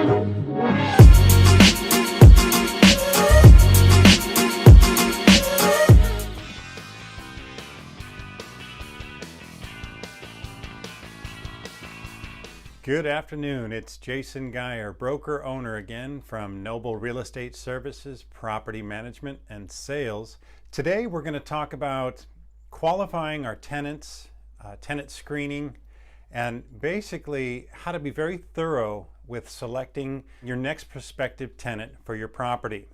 Good afternoon, it's Jason Geyer, broker owner again from Noble Real Estate Services, Property Management and Sales. Today we're going to talk about qualifying our tenants, tenant screening, and basically how to be very thorough with selecting your next prospective tenant for your property.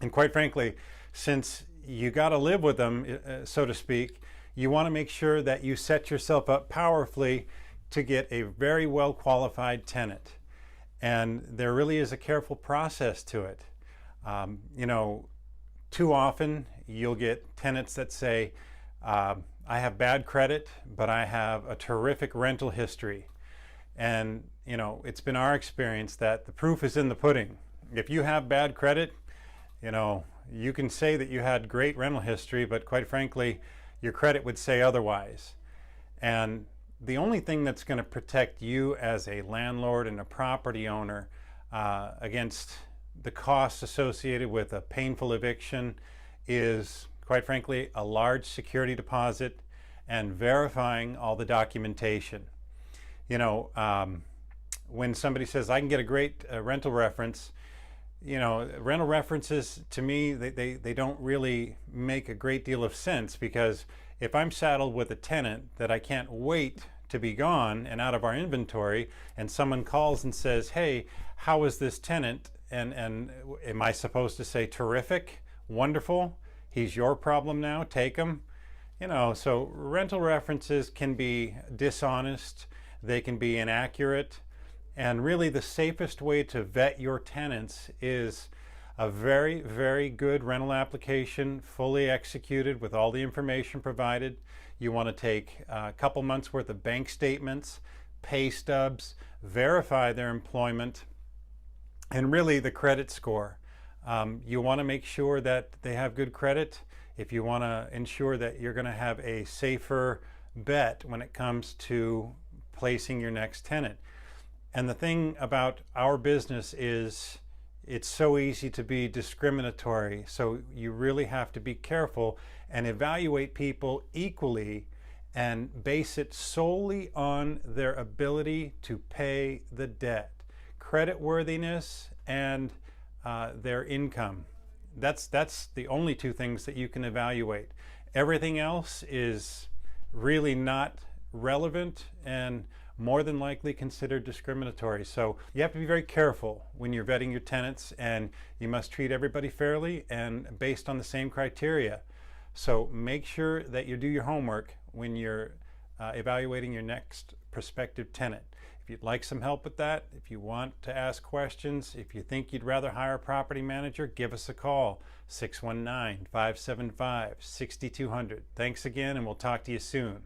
And quite frankly, since you got to live with them, so to speak, you want to make sure that you set yourself up powerfully to get a very well qualified tenant. And there really is a careful process to it. Too often you'll get tenants that say, I have bad credit, but I have a terrific rental history. And it's been our experience that the proof is in the pudding. If you have bad credit, you can say that you had great rental history, but quite frankly, your credit would say otherwise. And the only thing that's going to protect you as a landlord and a property owner against the costs associated with a painful eviction is, quite frankly, a large security deposit and verifying all the documentation. When somebody says, I can get a great rental reference, rental references, to me, they don't really make a great deal of sense, because if I'm saddled with a tenant that I can't wait to be gone and out of our inventory, and someone calls and says, hey, how is this tenant? And am I supposed to say, terrific, wonderful, he's your problem now, take him? So rental references can be dishonest, they can be inaccurate, and really the safest way to vet your tenants is a very, very good rental application, fully executed with all the information provided. You want to take a couple months worth of bank statements, pay stubs, verify their employment, and really the credit score. You want to make sure that they have good credit if you want to ensure that you're going to have a safer bet when it comes to placing your next tenant. And the thing about our business is it's so easy to be discriminatory, so you really have to be careful and evaluate people equally and base it solely on their ability to pay the debt, creditworthiness, and their income. That's the only two things that you can evaluate. Everything else is really not relevant and more than likely considered discriminatory. So you have to be very careful when you're vetting your tenants, and you must treat everybody fairly and based on the same criteria. So make sure that you do your homework when you're evaluating your next prospective tenant. If you'd like some help with that, if you want to ask questions, if you think you'd rather hire a property manager, give us a call, 619-575-6200. Thanks again, and we'll talk to you soon.